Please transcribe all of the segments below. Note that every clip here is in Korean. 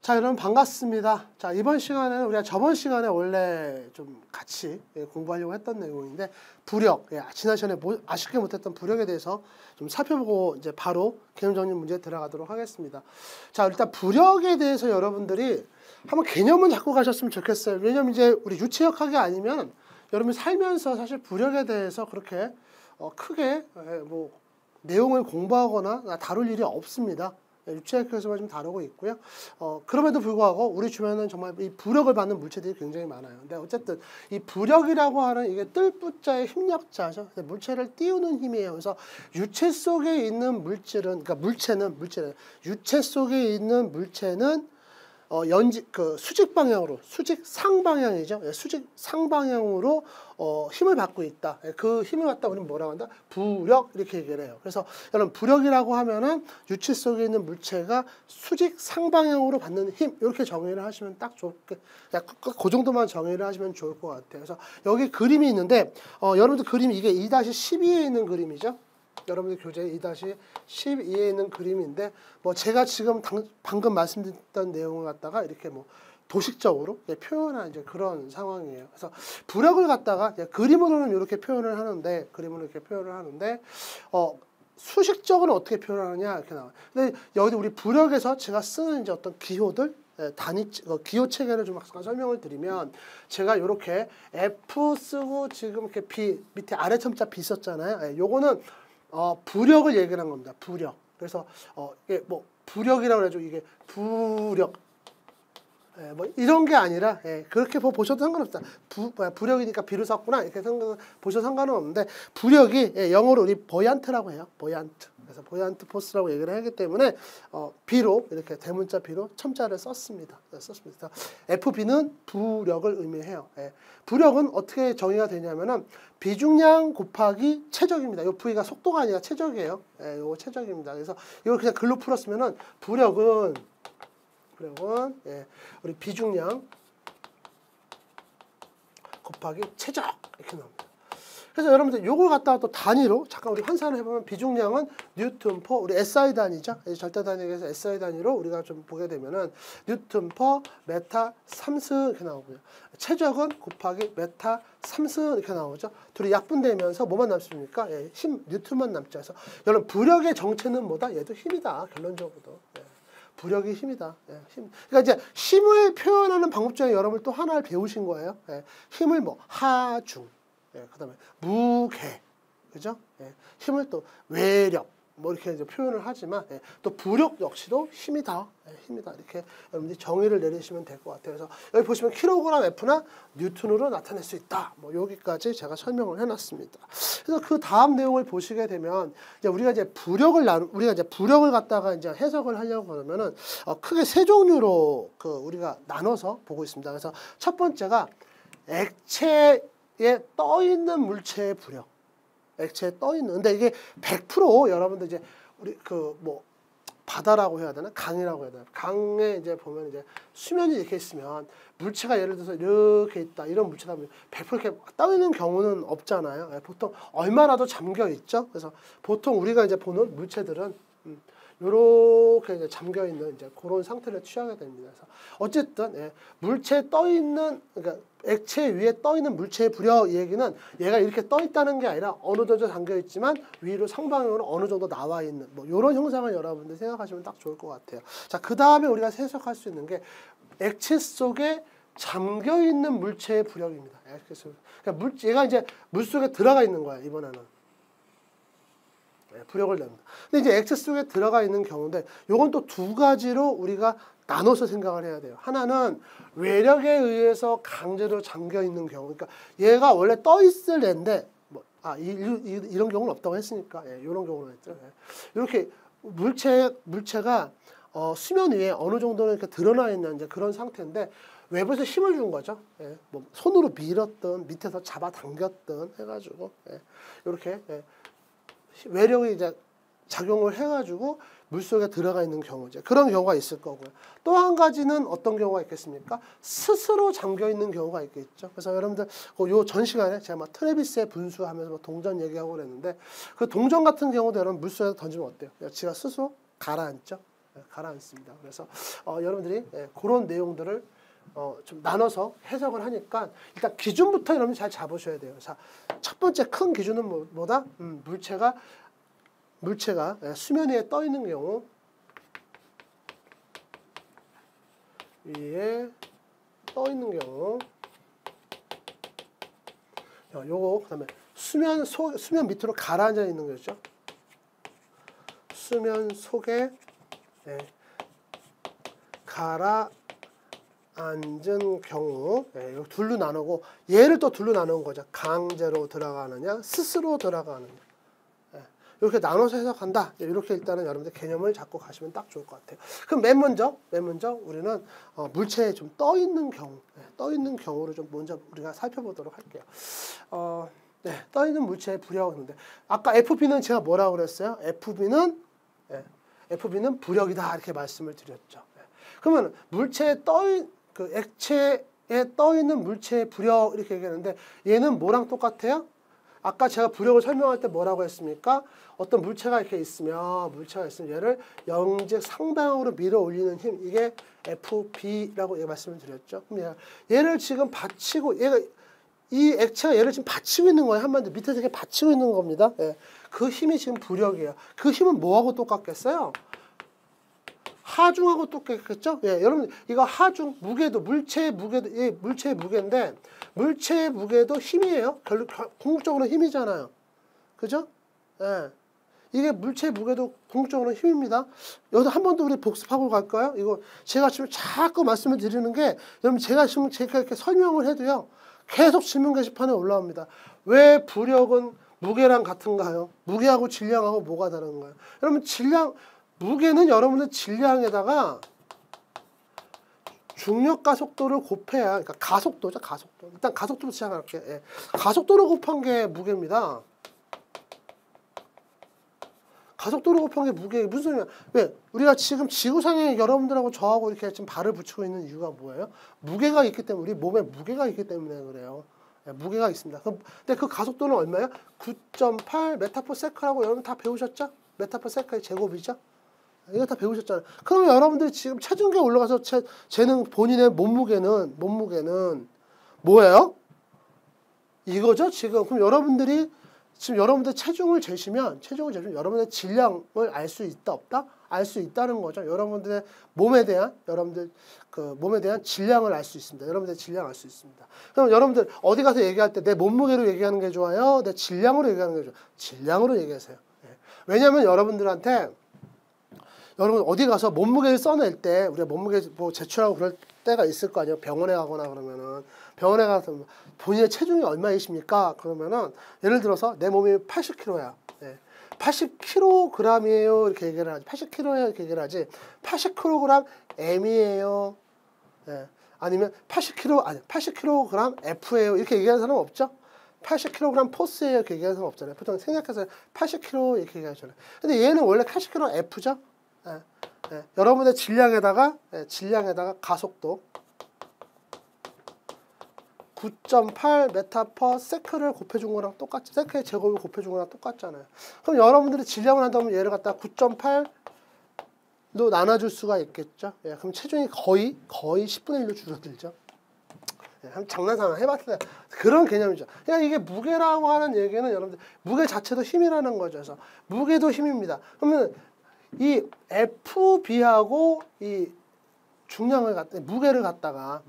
자, 여러분 반갑습니다. 자, 이번 시간에는 우리가 저번 시간에 원래 좀 같이 공부하려고 했던 내용인데 부력, 지난 시간에 아쉽게 못했던 부력에 대해서 좀 살펴보고 이제 바로 개념 정리 문제에 들어가도록 하겠습니다. 자, 일단 부력에 대해서 여러분들이 한번 개념은 잡고 가셨으면 좋겠어요. 왜냐면 이제 우리 유체역학이 아니면 여러분이 살면서 사실 부력에 대해서 그렇게 크게 뭐 내용을 공부하거나 다룰 일이 없습니다. 유체역학에서만 좀 다루고 있고요. 그럼에도 불구하고 우리 주변에는 정말 이 부력을 받는 물체들이 굉장히 많아요. 근데 어쨌든 이 부력이라고 하는 이게 뜰부자의 힘력자죠. 물체를 띄우는 힘이에요. 그래서 유체 속에 있는 물질은, 그러니까 물체는 유체 속에 있는 물체는 수직 방향으로, 수직 상방향이죠. 수직 상방향으로 힘을 받고 있다. 그 힘을 갖다 우리는 뭐라고 한다? 부력, 이렇게 얘기를 해요. 그래서 여러분 부력이라고 하면은 유체 속에 있는 물체가 수직 상방향으로 받는 힘, 이렇게 정의를 하시면 딱 좋게, 그 정도만 정의를 하시면 좋을 것 같아요. 그래서 여기 그림이 있는데 여러분들 그림이 이게 2-12에 있는 그림이죠. 여러분들 교재 2-12에 있는 그림인데 뭐 제가 지금 방금 말씀드렸던 내용을 갖다가 이렇게 뭐 도식적으로 표현한 이제 그런 상황이에요. 그래서 부력을 갖다가 그림으로는 이렇게 표현을 하는데 수식적으로 어떻게 표현하느냐 이렇게 나와요. 근데 여기 우리 부력에서 제가 쓰는 이제 어떤 기호들 기호 체계를 좀 설명을 드리면 제가 이렇게 F 쓰고 지금 이렇게 B 밑에 아래 첨자 B 썼잖아요. 요거는 부력을 얘기를 한 겁니다. 부력. 그래서 이게 뭐 부력이라고 해죠. 이게 부력. 뭐 이런 게 아니라 그렇게 보셔도 상관없다. 부력이니까 비를 썼구나 이렇게 보셔도 상관은 없는데 부력이 영어로 우리 보얀트라고 해요. 보얀트. 그래서 보얀트 포스라고 얘기를 하기 때문에 B로 이렇게 대문자 B로 첨자를 썼습니다. FB는 부력을 의미해요. 부력은 어떻게 정의가 되냐면은 비중량 곱하기 최적입니다. 이 V가 속도가 아니라 최적이에요. 이거 최적입니다. 그래서 이걸 그냥 글로 풀었으면은 부력은 우리 비중량 곱하기 최적 이렇게 나옵니다. 그래서 여러분들 요걸 갖다가 또 단위로 잠깐 우리 환산을 해보면 비중량은 뉴턴 퍼 우리 SI 단위죠. 절대 단위에서 SI 단위로 우리가 좀 보게 되면은 뉴턴 퍼 메타 3승 이렇게 나오고요. 최적은 곱하기 메타 3승 이렇게 나오죠. 둘이 약분되면서 뭐만 남습니까? 힘 뉴턴만 남죠. 그래서 여러분 부력의 정체는 뭐다? 얘도 힘이다. 결론적으로. 부력이 힘이다. 힘. 그러니까 이제 힘을 표현하는 방법 중에 여러분 또 하나를 배우신 거예요. 힘을 뭐 하중, 그다음에 무게, 그죠? 힘을 또 외력, 뭐 이렇게 이제 표현을 하지만 또 부력 역시도 힘이다. 힘이다. 이렇게 여러분들이 정의를 내리시면 될 것 같아요. 그래서 여기 보시면 킬로그램 F나 뉴턴으로 나타낼 수 있다. 뭐 여기까지 제가 설명을 해놨습니다. 그래서 그 다음 내용을 보시게 되면 이제 우리가 이제 부력을 갖다가 이제 해석을 하려고 그러면은 크게 세 종류로 우리가 나눠서 보고 있습니다. 그래서 첫 번째가 액체에 떠 있는 물체의 부력. 액체에 떠 있는. 근데 이게 100% 여러분들 이제 우리 뭐 바다라고 해야 되나? 강이라고 해야 되나? 강에 이제 보면 이제 수면이 이렇게 있으면 물체가 예를 들어서 이렇게 있다. 이런 물체다 보면 100% 이렇게 떠 있는 경우는 없잖아요. 보통 얼마라도 잠겨 있죠. 그래서 보통 우리가 이제 보는 물체들은 요렇게 이제 잠겨 있는 이제 그런 상태를 취하게 됩니다. 그래서 어쨌든 물체에 떠 있는 그러니까 액체 위에 떠 있는 물체의 부력 이 얘기는 얘가 이렇게 떠 있다는 게 아니라 어느 정도 잠겨 있지만 위로 상방향으로 어느 정도 나와 있는 뭐 이런 형상을 여러분들 생각하시면 딱 좋을 것 같아요. 자, 그 다음에 우리가 해석할 수 있는 게 액체 속에 잠겨 있는 물체의 부력입니다. 그러니까 얘가 이제 물 속에 들어가 있는 거야 이번에는. 부력을 냅니다. 근데 이제 액체 속에 들어가 있는 경우인데 요건 또 두 가지로 우리가 나눠서 생각을 해야 돼요. 하나는 외력에 의해서 강제로 잠겨 있는 경우. 그러니까 얘가 원래 떠 있을 애인데 이런 경우는 없다고 했으니까 이런 경우는 했죠. 이렇게 물체가 수면 위에 어느 정도는 이렇게 드러나 있는 이제 그런 상태인데 외부에서 힘을 준 거죠. 뭐 손으로 밀었든 밑에서 잡아당겼든 해가지고 이렇게 외력이 이제 작용을 해가지고 물속에 들어가 있는 경우 이제 그런 경우가 있을 거고요. 또 한 가지는 어떤 경우가 있겠습니까? 스스로 잠겨 있는 경우가 있겠죠. 그래서 여러분들 요 전 시간에 제가 막 트래비스의 분수하면서 뭐 동전 얘기하고 그랬는데 그 동전 같은 경우도 여러분 물속에 던지면 어때요? 지가 스스로 가라앉죠. 가라앉습니다. 그래서 여러분들이 그런 내용들을 좀 나눠서 해석을 하니까 일단 기준부터 여러분 잘 잡으셔야 돼요. 자, 첫 번째 큰 기준은 뭐다? 물체가 수면 위에 떠 있는 경우, 위에 떠 있는 경우, 요거 그다음에 수면 밑으로 가라앉아 있는 거죠. 수면 속에 가라앉은 경우, 이거 둘로 나누고 얘를 또 둘로 나누는 거죠. 강제로 들어가느냐, 스스로 들어가느냐. 이렇게 나눠서 해석한다. 이렇게 일단은 여러분들 개념을 잡고 가시면 딱 좋을 것 같아요. 그럼 맨 먼저 우리는 물체에 좀 떠 있는 경우를 좀 먼저 우리가 살펴보도록 할게요. 떠 있는 물체의 부력을 하는데 아까 FB는 제가 뭐라고 그랬어요? FB는 부력이다 이렇게 말씀을 드렸죠. 그러면 물체에 액체에 떠 있는 물체의 부력 이렇게 얘기하는데 얘는 뭐랑 똑같아요? 아까 제가 부력을 설명할 때 뭐라고 했습니까? 어떤 물체가 이렇게 있으면 얘를 영직 상방으로 밀어 올리는 힘, 이게 FB라고 말씀을 드렸죠. 그럼 얘를 지금 이 액체가 얘를 지금 받치고 있는 거예요. 한마디로 밑에서 이렇게 받치고 있는 겁니다. 그 힘이 지금 부력이에요. 그 힘은 뭐하고 똑같겠어요? 하중하고 똑같겠죠? 여러분 이거 하중 무게도 물체의 무게인데 물체의 무게도 힘이에요. 궁극적으로 힘이잖아요. 그죠? 이게 물체의 무게도 궁극적으로 힘입니다. 여기서 한 번 더 우리 복습하고 갈까요? 이거 제가 지금 자꾸 말씀을 드리는 게 여러분 제가 이렇게 설명을 해도요. 계속 질문 게시판에 올라옵니다. 왜 부력은 무게랑 같은가요? 무게하고 질량하고 뭐가 다른가요? 여러분 무게는 여러분의 질량에다가 중력 가속도를 곱해야, 그러니까 가속도. 일단 가속도로 시작할게요. 가속도를 곱한 게 무게입니다. 가속도를 곱한 게 무게. 무슨 소리야? 왜? 우리가 지금 지구상에 여러분들하고 저하고 이렇게 지금 발을 붙이고 있는 이유가 뭐예요? 무게가 있기 때문에, 우리 몸에 무게가 있기 때문에 그래요. 무게가 있습니다. 근데 그 가속도는 얼마예요? 9.8 메타퍼세클하고 여러분 다 배우셨죠? 메타퍼세클의 제곱이죠? 이거 다 배우셨잖아요. 그러면 여러분들이 지금 체중계 올라가서 재는 본인의 몸무게는 뭐예요? 이거죠, 지금. 그럼 여러분들 체중을 재시면 여러분의 질량을 알 수 있다, 없다? 알 수 있다는 거죠. 여러분들의 몸에 대한 질량을 알 수 있습니다. 여러분들의 질량을 알 수 있습니다. 그럼 여러분들 어디 가서 얘기할 때 내 몸무게로 얘기하는 게 좋아요? 내 질량으로 얘기하는 게 좋아요? 질량으로 얘기하세요. 왜냐하면 여러분 어디 가서 몸무게를 써낼 때 우리가 몸무게 제출하고 그럴 때가 있을 거 아니에요. 병원에 가거나 그러면은 병원에 가서 본인의 체중이 얼마이십니까? 그러면은 예를 들어서 내 몸이 80kg야. 80kg이에요. 이렇게 얘기를 하지. 80kg예요. 이렇게 얘기를 하지. 80kg M이에요. 아니면 80kg F예요. 이렇게 얘기하는 사람 없죠? 80kg 포스예요. 이렇게 얘기하는 사람 없잖아요. 보통 생각해서 80kg 이렇게 얘기하잖아요. 근데 얘는 원래 80kg F죠? 여러분의 질량에다가 가속도 9.8 메타퍼세클을 곱해준 거랑 똑같지. 세클의 제곱을 곱해준 거랑 똑같잖아요. 그럼 여러분들이 질량을 한다면 얘를 갖다가 9.8로 나눠줄 수가 있겠죠. 그럼 체중이 거의 10분의 1로 줄어들죠. 한번 장난삼아 해봤어요. 그런 개념이죠. 그냥 이게 무게라고 하는 얘기는 여러분들 무게 자체도 힘이라는 거죠. 그래서 무게도 힘입니다. 그러면 이 FB하고 이 무게를 갖다가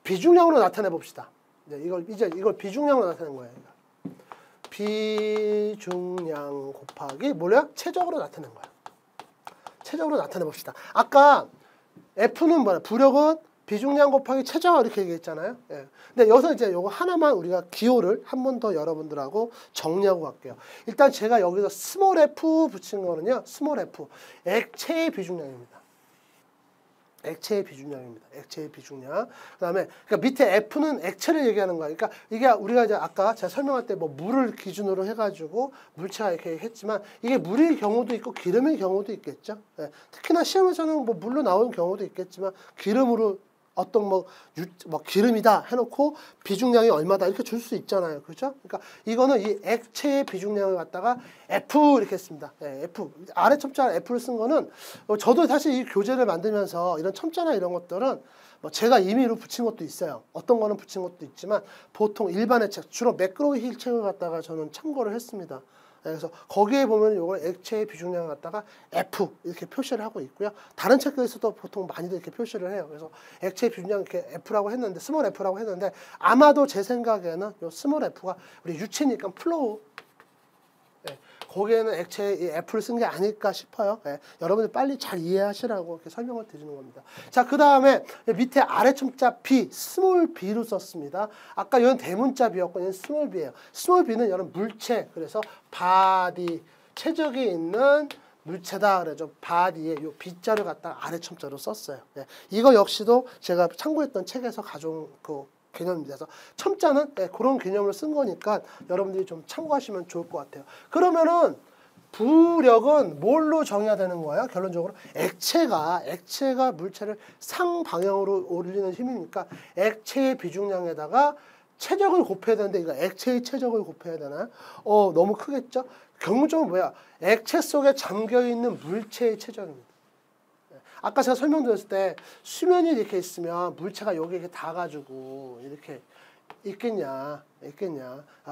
비중량으로 나타내 봅시다. 이걸 비중량으로 나타낸 거예요. 비중량 곱하기 뭐야? 체적으로 나타낸 거야. 체적으로 나타내 봅시다. 아까 F는 뭐야? 부력은 비중량 곱하기 체적 이렇게 얘기했잖아요. 근데 여기서 이제 요거 하나만 우리가 기호를 한 번 더 여러분들하고 정리하고 갈게요. 일단 제가 여기서 스몰 f 붙인 거는요. 스몰 f 액체의 비중량입니다. 액체의 비중량. 그다음에 그러니까 밑에 F는 액체를 얘기하는 거야. 그러니까 이게 우리가 이제 아까 제가 설명할 때 뭐 물을 기준으로 해가지고 물체가 이렇게 했지만 이게 물일 경우도 있고 기름일 경우도 있겠죠. 특히나 시험에서는 뭐 물로 나오는 경우도 있겠지만 기름으로 어떤 뭐 기름이다 해놓고 비중량이 얼마다 이렇게 줄 수 있잖아요. 그죠? 그러니까 이거는 이 액체의 비중량을 갖다가 F 이렇게 했습니다. 예, F. 아래 첨자 F를 쓴 거는 저도 사실 이 교재를 만들면서 이런 첨자나 이런 것들은 뭐 제가 임의로 붙인 것도 있어요. 어떤 거는 붙인 것도 있지만 보통 일반의 책, 주로 매크로힐 책을 갖다가 저는 참고를 했습니다. 그래서 거기에 보면 이걸 액체의 비중량을 갖다가 F 이렇게 표시를 하고 있고요. 다른 책에서도 보통 많이들 이렇게 표시를 해요. 그래서 액체의 비중량 이렇게 F라고 했는데, 스몰 F라고 했는데 아마도 제 생각에는 이 스몰 F가 우리 유체니까 플로우, 예, 거기에는 액체의 F를 쓴 게 아닐까 싶어요. 예, 여러분들 빨리 잘 이해하시라고 이렇게 설명을 드리는 겁니다. 자, 그 다음에 밑에 아래 첨자 B, 스몰 B로 썼습니다. 아까 이건 대문자 B였고 이건 스몰 B예요. 스몰 B는 여러분 물체, 그래서 바디, 최적이 있는 물체다. 그래서 바디에 요 B자를 갖다가 아래 첨자로 썼어요. 예, 이거 역시도 제가 참고했던 책에서 가져온 그 개념입니다. 그래서 첨자는 그런 개념을 쓴 거니까 여러분들이 좀 참고하시면 좋을 것 같아요. 그러면은 부력은 뭘로 정해야 되는 거예요? 결론적으로 액체가 물체를 상방향으로 올리는 힘이니까 액체의 비중량에다가 최적을 곱해야 되는데 이거 액체의 최적을 곱해야 되나요? 너무 크겠죠? 경무점은 뭐야? 액체 속에 잠겨있는 물체의 최적입니다. 아까 제가 설명드렸을 때 수면이 이렇게 있으면 물체가 여기 이렇게 닿아가지고 이렇게 있겠냐.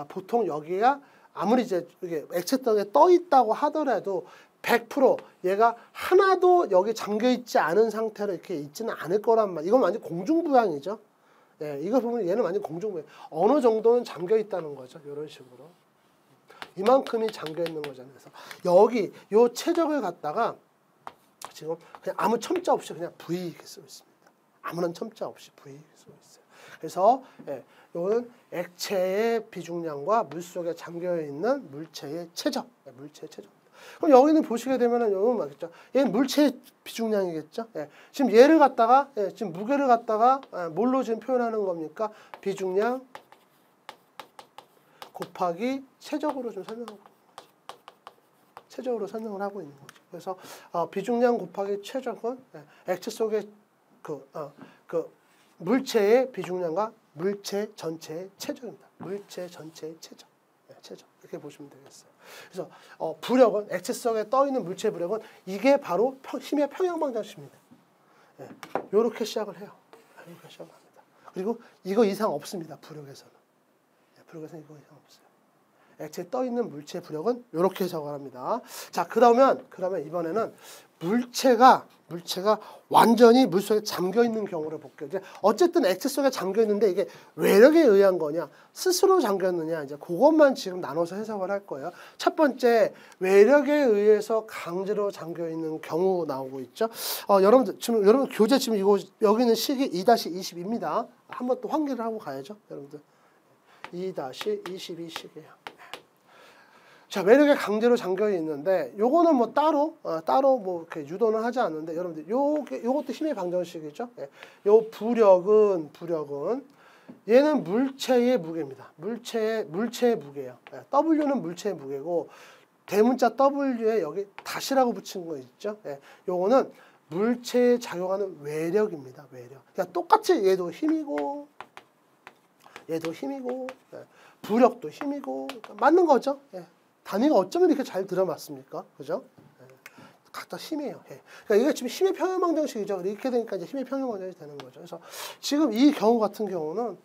보통 여기가 아무리 이제 이게 액체 속에 떠 있다고 하더라도 100% 얘가 하나도 여기 잠겨 있지 않은 상태로 이렇게 있지는 않을 거란 말. 이건 완전 공중부양이죠. 예, 이거 보면 얘는 완전 공중부양. 어느 정도는 잠겨 있다는 거죠. 이런 식으로. 이만큼이 잠겨 있는 거잖아요. 그래서 여기 요 최적을 갖다가 지금 그냥 아무 첨자 없이 그냥 V 이렇게 쓰고 있습니다. 아무런 첨자 없이 V 이렇게 쓰고 있어요. 그래서 이거는 액체의 비중량과 물 속에 잠겨 있는 물체의 최적, 물체의 최적. 그럼 여기는 보시게 되면은 여기는 맞겠죠. 얘는 물체의 비중량이겠죠. 지금 얘를 갖다가 지금 무게를 갖다가 뭘로 지금 표현하는 겁니까? 비중량 곱하기 최적으로 좀 설명하고 있는 거죠. 최적으로 설명을 하고 있는 거죠. 그래서 비중량 곱하기 최적은 액체 속의 그 물체의 비중량과 물체 전체의 최적입니다. 물체 전체의 최적. 최적. 이렇게 보시면 되겠어요. 그래서 부력은 액체 속에 떠 있는 물체의 부력은 이게 바로 힘의 평형방정식입니다. 이렇게 시작을 해요. 이렇게 시작합니다. 그리고 이거 이상 없습니다. 부력에서는. 부력에서는 이거 이상 없어요. 액체에 떠 있는 물체의 부력은 이렇게 해석을 합니다. 자, 그러면 이번에는 물체가 완전히 물 속에 잠겨 있는 경우를 볼게요. 이제 어쨌든 액체 속에 잠겨 있는데 이게 외력에 의한 거냐, 스스로 잠겼느냐, 이제 그것만 지금 나눠서 해석을 할 거예요. 첫 번째, 외력에 의해서 강제로 잠겨 있는 경우 나오고 있죠. 여러분들 지금 여러분 교재 지금 이거 여기는 식이 2-22입니다. 한번 또 환기를 하고 가야죠, 여러분들. 2-22식이에요. 자, 외력에 강제로 잠겨 있는데 요거는 뭐 따로 뭐 이렇게 유도는 하지 않는데 여러분들 요것도 힘의 방정식이죠. 요 부력은 얘는 물체의 무게입니다. 물체의 무게예요. W는 물체의 무게고 대문자 W에 여기 다시라고 붙인 거 있죠. 요거는 물체에 작용하는 외력입니다. 외력. 그러니까 똑같이 얘도 힘이고 부력도 힘이고 맞는 거죠. 단위가 어쩌면 이렇게 잘 들어맞습니까? 그죠? 각자 힘이에요. 그러니까 이게 지금 힘의 평형방정식이죠. 이렇게 되니까 이제 힘의 평형방정식이 되는 거죠. 그래서 지금 이 경우 같은 경우는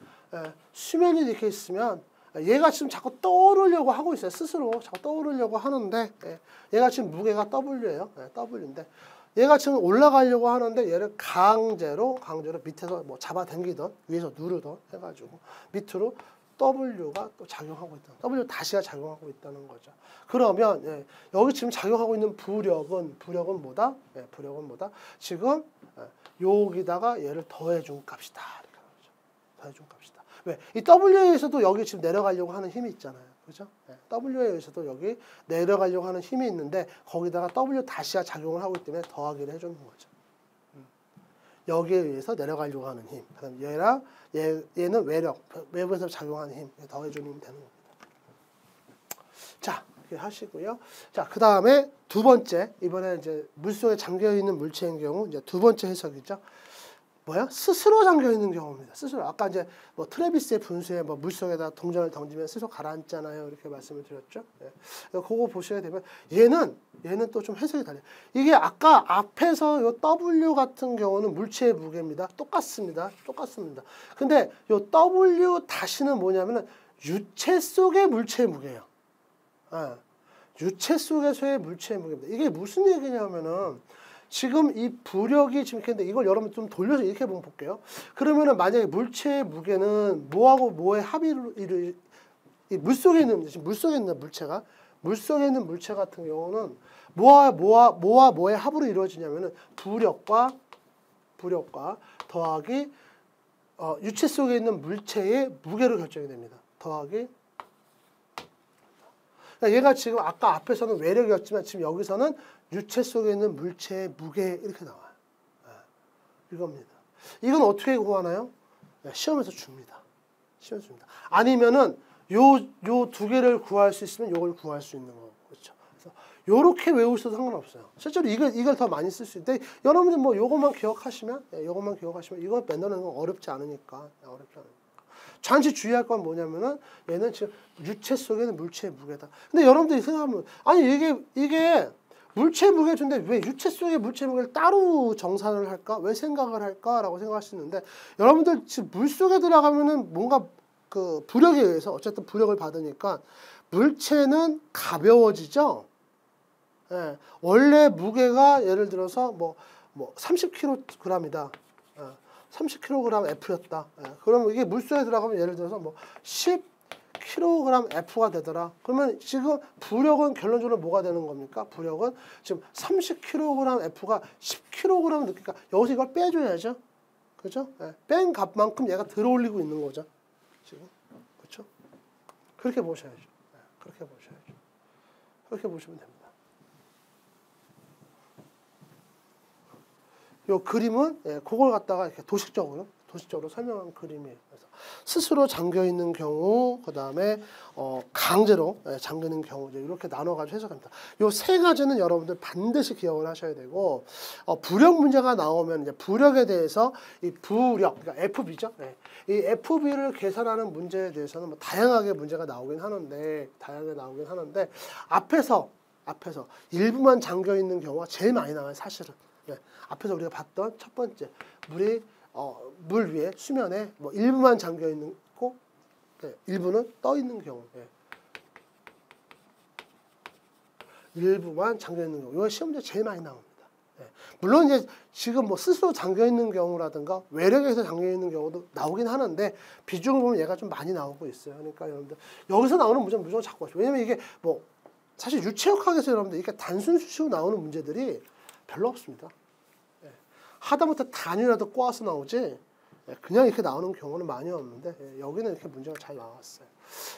수면이 이렇게 있으면 얘가 지금 자꾸 떠오르려고 하고 있어요. 스스로 자꾸 떠오르려고 하는데 얘가 지금 무게가 W예요. W인데 얘가 지금 올라가려고 하는데 얘를 강제로 밑에서 뭐 잡아당기던 위에서 누르던 해가지고 밑으로 W가 또 작용하고 있다. W 다시가 작용하고 있다는 거죠. 그러면 여기 지금 작용하고 있는 부력은 뭐다? 부력은 뭐다? 지금 여기다가 얘를 더해준 값이다. 이렇게 하는 거죠. 더해준 값이다. 왜? 이 W에 의해서도 여기 지금 내려가려고 하는 힘이 있잖아요. 그죠? W에 의해서도 여기 내려가려고 하는 힘이 있는데 거기다가 W 다시가 작용을 하고 있기 때문에 더하기를 해주는 거죠. 여기에 의해서 내려가려고 하는 힘. 그다음 얘는 외력, 외부에서 작용하는 힘. 더해주는 힘이 되는 겁니다. 자, 이렇게 하시고요. 자, 그 다음에 두 번째, 이번에 이제 물속에 잠겨 있는 물체인 경우 이제 두 번째 해석이죠. 뭐야? 스스로 잠겨 있는 경우입니다. 스스로. 아까 이제 뭐 트래비스의 분수에 뭐 물속에다 동전을 던지면 스스로 가라앉잖아요. 이렇게 말씀을 드렸죠. 예. 그거 보시게 되면 얘는 또 좀 해석이 달라요. 이게 아까 앞에서 요 W 같은 경우는 물체의 무게입니다. 똑같습니다. 근데 요 W 다시는 뭐냐면은 유체 속의 물체의 무게예요. 예. 유체 속에서의 물체의 무게입니다. 이게 무슨 얘기냐면은 지금 이 부력이 지금 이렇게 이걸 여러분 좀 돌려서 이렇게 한번 볼게요. 그러면은 만약에 물체의 무게는 뭐하고 뭐의 합의로 이 물속에 있는 지금 물속에 있는 물체 같은 경우는 뭐와 뭐의 합으로 이루어지냐면은 부력과 더하기 유체 속에 있는 물체의 무게로 결정이 됩니다. 더하기 얘가 지금 아까 앞에서는 외력이었지만 지금 여기서는 유체 속에 있는 물체의 무게 이렇게 나와요. 이겁니다. 이건 어떻게 구하나요? 시험에서 줍니다. 아니면은 요 두 개를 구할 수 있으면 요걸 구할 수 있는 거고, 그렇죠? 그래서 요렇게 외우셔도 상관없어요. 실제로 이걸 더 많이 쓸 수 있는데 여러분들 뭐 요것만 기억하시면 이거 맨날은 어렵지 않으니까. 잠시 주의할 건 뭐냐면은 얘는 지금 유체 속에는 물체의 무게다. 근데 여러분들이 생각하면 아니 이게 물체 무게 준데 왜 유체 속의 물체 무게를 따로 정산을 할까? 왜 생각을 할까라고 생각하시는데 여러분들 지금 물 속에 들어가면은 뭔가 그 부력에 의해서 어쨌든 부력을 받으니까 물체는 가벼워지죠. 예, 원래 무게가 예를 들어서 뭐 30kg이다. 30kg F였다. 예, 그러면 이게 물속에 들어가면 예를 들어서 뭐 10kg F가 되더라. 그러면 지금 부력은 결론적으로 뭐가 되는 겁니까? 부력은 지금 30kg F가 10kg 느끼니까 여기서 이걸 빼줘야죠. 그죠? 예, 뺀 값만큼 얘가 들어올리고 있는 거죠. 지금. 그렇죠? 그렇게 보셔야죠. 예, 그렇게 보시면 됩니다. 요 그림은 그걸 갖다가 이렇게 도식적으로 설명한 그림이에요. 그래서 스스로 잠겨 있는 경우, 그 다음에 강제로 잠기는 경우 이렇게 나눠가지고 해석합니다. 요 세 가지는 여러분들 반드시 기억을 하셔야 되고 부력 문제가 나오면 이제 부력에 대해서 이 부력, 그러니까 FB죠. 이 FB를 계산하는 문제에 대해서는 뭐 다양하게 문제가 나오긴 하는데 앞에서 일부만 잠겨 있는 경우가 제일 많이 나와요, 사실은. 앞에서 우리가 봤던 첫 번째 물이 물 위에 수면에 뭐 일부만 잠겨 있는 거, 일부는 떠 있는 경우, 일부만 잠겨 있는 경우, 이거 시험제 제일 많이 나옵니다. 물론 이제 지금 뭐 스스로 잠겨 있는 경우라든가 외력에서 잠겨 있는 경우도 나오긴 하는데 비중을 보면 얘가 좀 많이 나오고 있어요. 그러니까 여러분들 여기서 나오는 문제는 무조건 잡고 하시죠. 왜냐면 이게 뭐 사실 유체역학에서 여러분들 이렇게 단순 수식으로 나오는 문제들이 별로 없습니다. 하다못해 단위라도 꼬아서 나오지 그냥 이렇게 나오는 경우는 많이 없는데 여기는 이렇게 문제가 잘 나왔어요.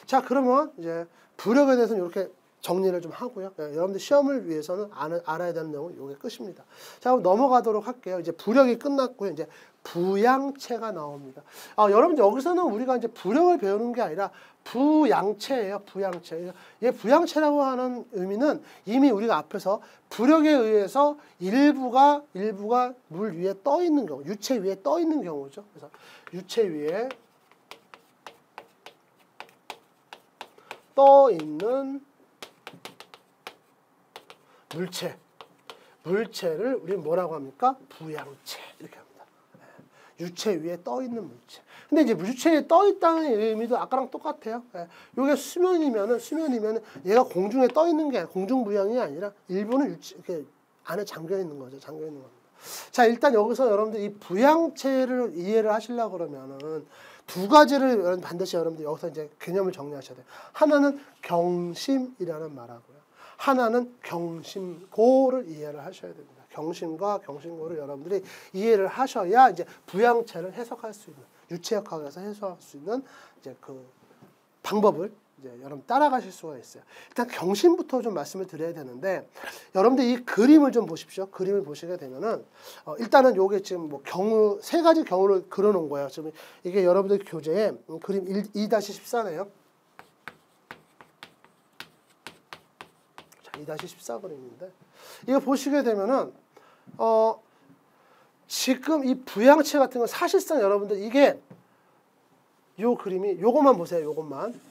자, 그러면 이제 부력에 대해서는 이렇게 정리를 좀 하고요. 여러분들 시험을 위해서는 알아야 되는 내용은 이게 끝입니다. 자, 그럼 넘어가도록 할게요. 이제 부력이 끝났고요. 이제 부양체가 나옵니다. 여러분들 여기서는 우리가 이제 부력을 배우는 게 아니라 부양체예요. 부양체. 얘 부양체라고 하는 의미는 이미 우리가 앞에서 부력에 의해서 일부가 물 위에 떠 있는 경우, 유체 위에 떠 있는 경우죠. 그래서 유체 위에 떠 있는 물체를 우리 뭐라고 합니까? 부양체 이렇게 합니다. 유체 위에 떠 있는 물체. 근데 이제 유체에 떠 있다는 의미도 아까랑 똑같아요. 이게 수면이면은 얘가 공중에 떠 있는 게 공중 부양이 아니라 일부는 이렇게 안에 잠겨 있는 거죠. 겁니다. 자, 일단 여기서 여러분들 이 부양체를 이해를 하시려고 그러면은 두 가지를 반드시 여러분들 여기서 이제 개념을 정리하셔야 돼요. 하나는 경심이라는 말하고요. 하나는 경심고를 이해를 하셔야 됩니다. 경심과 경심고를 여러분들이 이해를 하셔야 이제 부양체를 해석할 수 있는, 유체역학에서 해석할 수 있는 이제 그 방법을 이제 여러분 따라가실 수가 있어요. 일단 경심부터 좀 말씀을 드려야 되는데 여러분들 이 그림을 좀 보십시오. 그림을 보시게 되면은 일단은 요게 지금 뭐 경우 세 가지 경우를 그려놓은 거예요. 지금 이게 여러분들 교재에 그림 2-14네요. 2-14 그림인데 이거 보시게 되면은 지금 이 부양체 같은 건 사실상 여러분들 이게 요 그림이 요것만 보세요. 요것만.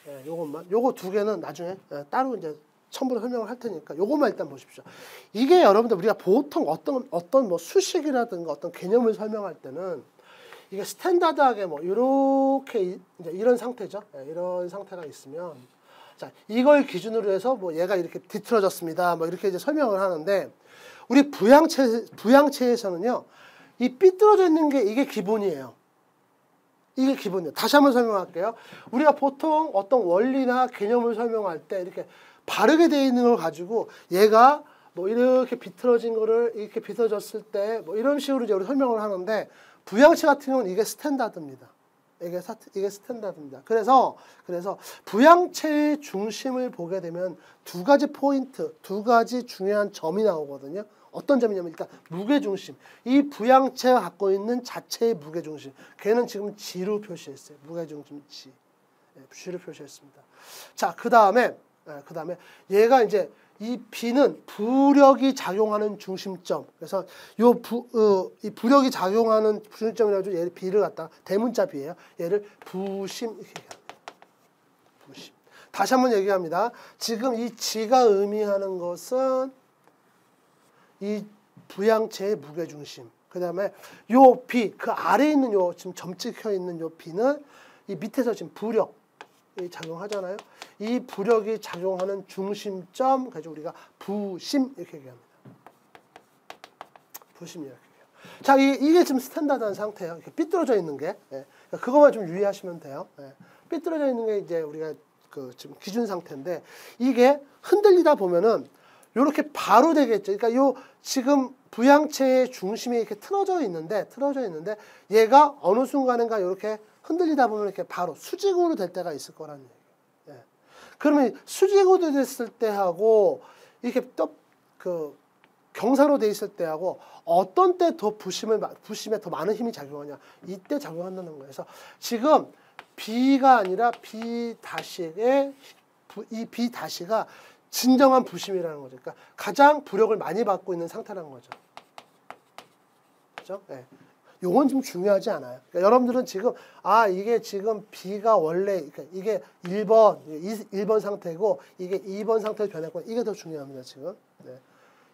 예, 요것만. 요거 두 개는 나중에 따로 이제 첨부로 설명을 할 테니까 요것만 일단 보십시오. 이게 여러분들 우리가 보통 어떤 뭐 수식이라든가 어떤 개념을 설명할 때는 이게 스탠다드하게 뭐 이렇게 이제 이런 상태죠. 예, 이런 상태가 있으면 자, 이걸 기준으로 해서 뭐 얘가 이렇게 뒤틀어졌습니다. 뭐 이렇게 이제 설명을 하는데 우리 부양체에서는요. 이 삐뚤어져 있는 게 이게 기본이에요. 이게 기본이에요. 다시 한번 설명할게요. 우리가 보통 어떤 원리나 개념을 설명할 때 이렇게 바르게 되어 있는 걸 가지고 얘가 뭐 이렇게 비틀어진 거를 이렇게 비틀어졌을 때 뭐 이런 식으로 이제 우리 설명을 하는데 부양체 같은 경우는 이게 스탠다드입니다. 이게 스탠다드입니다. 그래서 부양체의 중심을 보게 되면 두 가지 포인트, 두 가지 중요한 점이 나오거든요. 어떤 점이냐면 일단 무게중심. 이 부양체가 갖고 있는 자체의 무게중심. 걔는 지금 G로 표시했어요. 무게중심 G. G로 표시했습니다. 자, 그 다음에 얘가 이제 이 B는 부력이 작용하는 중심점. 그래서 이 부력이 작용하는 중심점이라고 얘를 B를 갖다 대문자 B예요. 얘를 부심 이렇게 얘기합니다. 부심. 다시 한번 얘기합니다. 지금 이 G가 의미하는 것은 이 부양체의 무게중심. 그 다음에 요 B, 그 아래에 있는 요 지금 점 찍혀 있는 요 B는 이 밑에서 지금 부력이 작용하잖아요. 이 부력이 작용하는 중심점, 그래서 우리가 부심 이렇게 얘기합니다. 부심 이렇게 얘기해요. 자, 이게 지금 스탠다드한 상태예요. 이렇게 삐뚤어져 있는 게. 예. 그것만 좀 유의하시면 돼요. 예. 삐뚤어져 있는 게 이제 우리가 그 지금 기준 상태인데 이게 흔들리다 보면은 요렇게 바로 되겠죠. 그러니까 요 지금 부양체의 중심이 이렇게 틀어져 있는데 얘가 어느 순간인가 이렇게 흔들리다 보면 이렇게 바로 수직으로 될 때가 있을 거라는 얘기예요. 예. 그러면 수직으로 됐을 때하고 이렇게 또 그 경사로 돼 있을 때하고 어떤 때 더 부심에 더 많은 힘이 작용하냐? 이때 작용한다는 거예요. 그래서 지금 B가 아니라 B 다시의 이 B 다시가 진정한 부심이라는 거죠. 그러니까 가장 부력을 많이 받고 있는 상태라는 거죠. 그렇죠? 네. 요건 좀 중요하지 않아요. 그러니까 여러분들은 지금 이게 지금 B가 원래 그러니까 이게 1번 상태고 이게 2번 상태로 변했구나. 이게 더 중요합니다. 지금. 네.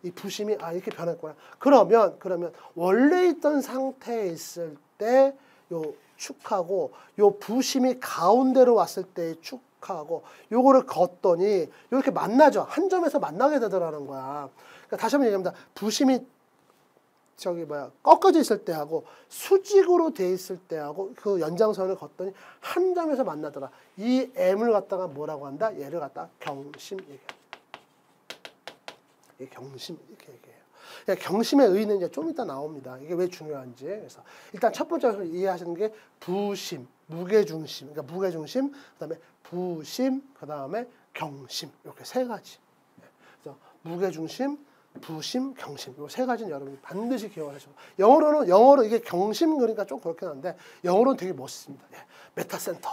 이 부심이 이렇게 변했구나. 그러면 원래 있던 상태에 있을 때 요 축하고 요 부심이 가운데로 왔을 때의 축하고 요거를 걷더니 이렇게 만나죠. 한 점에서 만나게 되더라는 거야. 그러니까 다시 한번 얘기합니다. 부심이 꺾어져 있을 때하고 수직으로 돼 있을 때하고 그 연장선을 걷더니 한 점에서 만나더라. 이 M을 갖다가 뭐라고 한다? 얘를 갖다가 경심 얘기합니다. 경심 이렇게 얘기해요. 경심의 의의는 이제 좀 이따 나옵니다. 이게 왜 중요한지. 그래서 일단 첫 번째로 이해하시는 게 부심, 무게중심. 그러니까 무게중심, 그다음에 부심, 그다음에 경심. 이렇게 세 가지. 그래서 무게중심, 부심, 경심. 이 세 가지는 여러분이 반드시 기억하시고. 영어로 이게 경심 그러니까 좀 그렇긴 한데 영어로는 되게 멋있습니다. 메타센터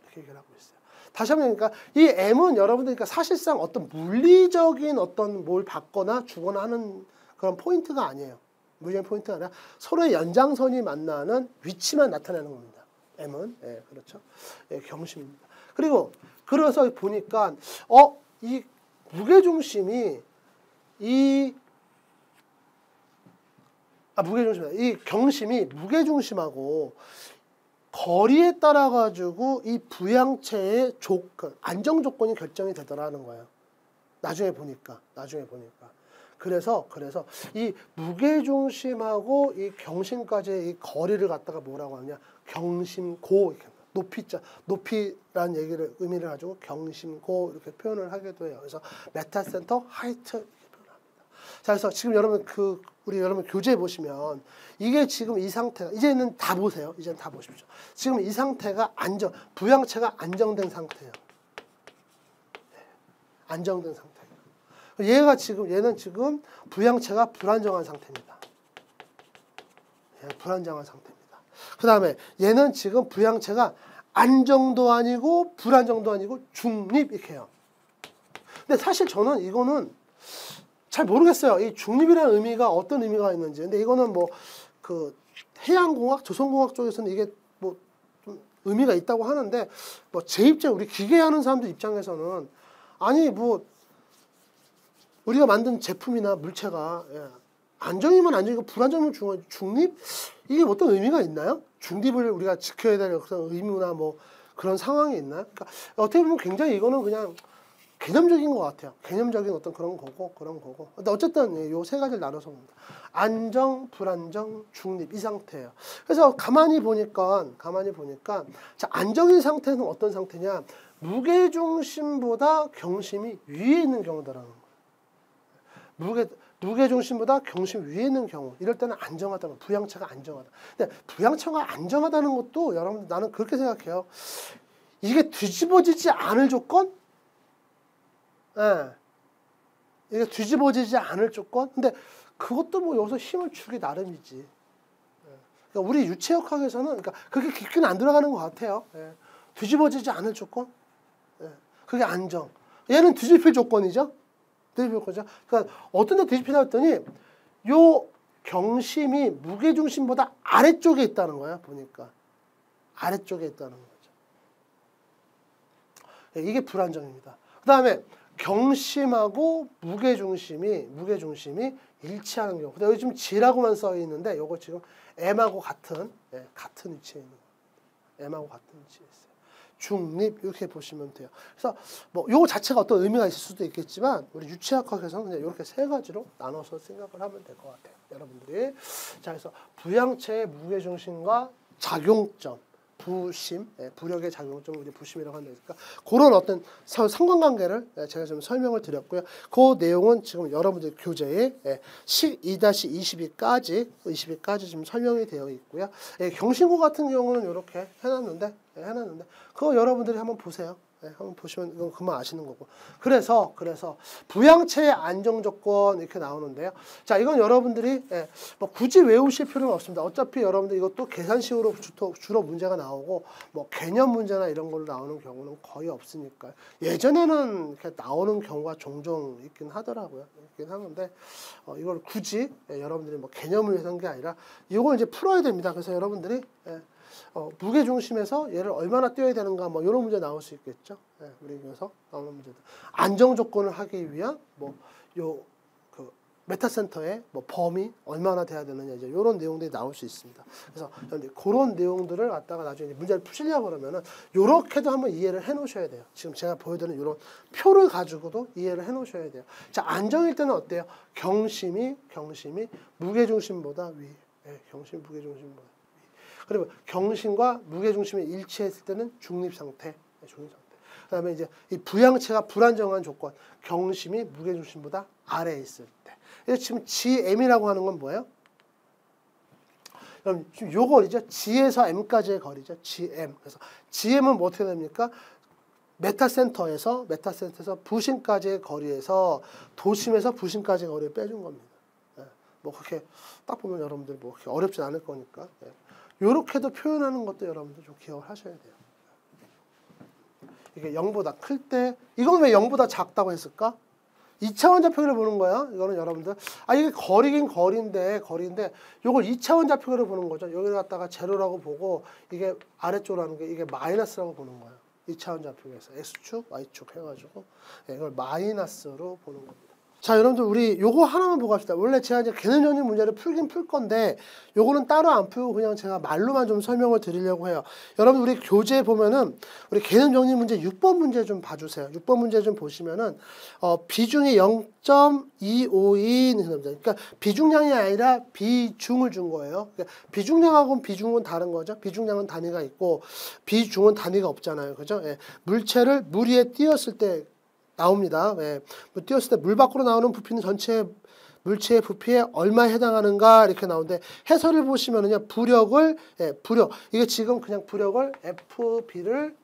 이렇게 얘기를 하고 있어요. 다시 한번 그러니까 이 M은 여러분들 그러니까 사실상 어떤 물리적인 어떤 뭘 받거나 주거나 하는 그런 포인트가 아니에요. 물리적인 포인트가 아니라 서로의 연장선이 만나는 위치만 나타내는 겁니다. M은 그렇죠. 경심입니다. 그리고 그래서 보니까 이 무게중심이 이 경심이 무게중심하고 거리에 따라 가지고 이 부양체의 안정 조건이 결정이 되더라는 거예요. 나중에 보니까. 그래서 이 무게중심하고 이 경심까지의 이 거리를 갖다가 뭐라고 하냐? 경심고 이렇게 높이라는 의미를 가지고 경심고 이렇게 표현을 하기도 해요. 그래서 메타센터 하이트 이렇게 표현합니다. 자, 그래서 지금 여러분 여러분 교재 보시면 이게 지금 이 상태가 이제는 다 보세요. 이제는 다 보십시오. 지금 이 상태가 부양체가 안정된 상태예요. 안정된 상태예요. 얘는 지금 부양체가 불안정한 상태입니다. 불안정한 상태입니다. 그 다음에 얘는 지금 부양체가 안정도 아니고 불안정도 아니고 중립 이렇게 해요. 근데 사실 저는 이거는 잘 모르겠어요. 이 중립이라는 의미가 어떤 의미가 있는지. 근데 이거는 뭐 그 해양공학, 조선공학 쪽에서는 이게 뭐 좀 의미가 있다고 하는데, 뭐 제 입장, 우리 기계하는 사람들 입장에서는 아니 뭐 우리가 만든 제품이나 물체가 안정이면 안정이고 불안정이면 중립? 이게 어떤 의미가 있나요? 중립을 우리가 지켜야 될 어떤 의무나 뭐 그런 상황이 있나요? 그러니까 어떻게 보면 굉장히 이거는 그냥 개념적인 것 같아요. 개념적인 어떤 그런 거고. 근데 어쨌든 요 세 가지를 나눠서 봅니다. 안정, 불안정, 중립 이 상태예요. 그래서 가만히 보니까 자, 안정인 상태는 어떤 상태냐? 무게중심보다 경심이 위에 있는 경우다라는 거예요. 무게중심보다 경심 위에 있는 경우, 이럴 때는 안정하다는, 부양체가 안정하다. 근데 부양체가 안정하다는 것도 여러분, 나는 그렇게 생각해요. 이게 뒤집어지지 않을 조건? 예. 이게 뒤집어지지 않을 조건? 근데 그것도 뭐 여기서 힘을 주기 나름이지. 그러니까 우리 유체역학에서는 그러니까 그렇게 깊게는 안 들어가는 것 같아요. 예. 뒤집어지지 않을 조건? 예. 그게 안정. 얘는 뒤집힐 조건이죠? 뒤집힐 거죠. 그러니까 어떤 데 뒤집히다 했더니 요 경심이 무게중심보다 아래쪽에 있다는 거야, 보니까. 아래쪽에 있다는 거죠. 예, 이게 불안정입니다. 그 다음에 경심하고 무게중심이 일치하는 경우. 여기 지금 G라고만 써 있는데 요거 지금 M하고 같은 위치에 있는 거예요. M하고 같은 위치에 있어요. 중립 이렇게 보시면 돼요. 그래서 뭐 요거 자체가 어떤 의미가 있을 수도 있겠지만 우리 유체학학에서는 그냥 이렇게 세 가지로 나눠서 생각을 하면 될 것 같아요. 여러분들이. 자, 그래서 부양체의 무게중심과 작용점. 부심, 부력의 작용점을 우리 부심이라고 하니까 그런 어떤 상관관계를 제가 좀 설명을 드렸고요. 그 내용은 지금 여러분들 교재에 2-22까지 지금 설명이 되어 있고요. 경신고 같은 경우는 이렇게 해놨는데 그거 여러분들이 한번 보세요. 한번 보시면 이건 금방 아시는 거고. 그래서 부양체의 안정 조건 이렇게 나오는데요. 자, 이건 여러분들이 뭐 굳이 외우실 필요는 없습니다. 어차피 여러분들 이것도 계산식으로 주로 문제가 나오고 뭐 개념 문제나 이런 걸로 나오는 경우는 거의 없으니까요. 예전에는 이렇게 나오는 경우가 종종 있긴 하더라고요. 있긴 하는데 이걸 굳이 여러분들이 뭐 개념을 위해서 한 게 아니라 이걸 이제 풀어야 됩니다. 그래서 여러분들이 무게중심에서 얘를 얼마나 띄어야 되는가 뭐 이런 문제 나올 수 있겠죠. 우리 여기서 나오는 문제들. 안정 조건을 하기 위한 뭐 그 메타센터의 뭐 범위 얼마나 돼야 되느냐 이제 이런 내용들이 나올 수 있습니다. 그래서 그런 내용들을 갖다가 나중에 문제를 푸시려고 그러면은 요렇게도 한번 이해를 해 놓으셔야 돼요. 지금 제가 보여드리는 이런 표를 가지고도 이해를 해 놓으셔야 돼요. 자, 안정일 때는 어때요? 경심이 무게중심보다 위. 경심 무게중심보다. 그리고 경심과 무게중심이 일치했을 때는 중립상태. 그 다음에 이제 이 부양체가 불안정한 조건, 경심이 무게중심보다 아래에 있을 때. 그래서 지금 GM이라고 하는 건 뭐예요? 그럼 지금 요 거리죠. G에서 M까지의 거리죠. GM. 그래서 GM은 뭐 어떻게 됩니까? 메타센터에서 부심까지의 거리에서 도심에서 부심까지의 거리를 빼준 겁니다. 뭐 그렇게 딱 보면 여러분들 뭐 그렇게 어렵진 않을 거니까. 요렇게도 표현하는 것도 여러분들 좀 기억을 하셔야 돼요. 이게 0보다 클 때, 이건 왜 0보다 작다고 했을까? 2차원 좌표기를 보는 거야. 이거는 여러분들, 이게 거리긴 거리인데, 요걸 2차원 좌표기를 보는 거죠. 여기를 갖다가 제로라고 보고, 이게 아래쪽으로 하는 게, 이게 마이너스라고 보는 거예요. 2차원 좌표기에서. X축, Y축 해가지고, 이걸 마이너스로 보는 겁니다. 자, 여러분들 우리 요거 하나만 보고 합시다. 원래 제가 이제 개념적인 문제를 풀긴 풀 건데 요거는 따로 안 풀고 그냥 제가 말로만 좀 설명을 드리려고 해요. 여러분 우리 교재에 보면은 우리 개념 정리 문제 6번 문제 좀 봐주세요. 6번 문제 좀 보시면은 비중이 0.252인 그러니까 비중량이 아니라 비중을 준 거예요. 그러니까 비중량하고는 비중은 다른 거죠. 비중량은 단위가 있고 비중은 단위가 없잖아요. 그죠? 물체를 물 위에 띄었을 때 나옵니다. 띄었을 때 물 밖으로 나오는 부피는 전체 물체의 부피에 얼마에 해당하는가 이렇게 나오는데 해설을 보시면은요 부력 이게 지금 그냥 부력을 FB를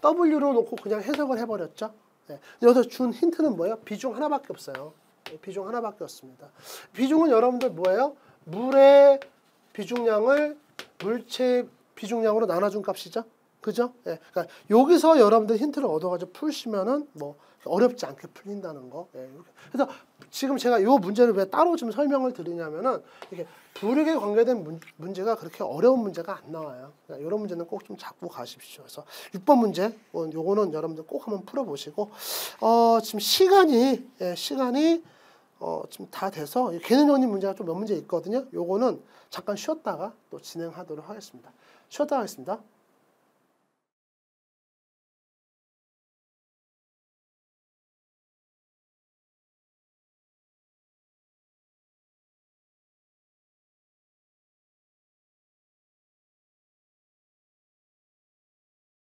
W로 놓고 그냥 해석을 해버렸죠. 여기서 준 힌트는 뭐예요? 비중 하나밖에 없어요. 비중 하나밖에 없습니다. 비중은 여러분들 뭐예요? 물의 비중량을 물체 비중량으로 나눠준 값이죠. 그죠? 예. 그러니까 여기서 여러분들 힌트를 얻어가지고 푸시면은 뭐 어렵지 않게 풀린다는 거. 예. 그래서 지금 제가 이 문제를 왜 따로 좀 설명을 드리냐면은 이게 부력에 관계된 문제가 그렇게 어려운 문제가 안 나와요. 그러니까 이런 문제는 꼭 좀 잡고 가십시오. 그래서 6번 문제, 요거는 여러분들 꼭 한번 풀어보시고, 지금 시간이 지금 다 돼서 개념 정리 문제가 좀 몇 문제 있거든요. 요거는 잠깐 쉬었다가 또 진행하도록 하겠습니다. 쉬었다 하겠습니다.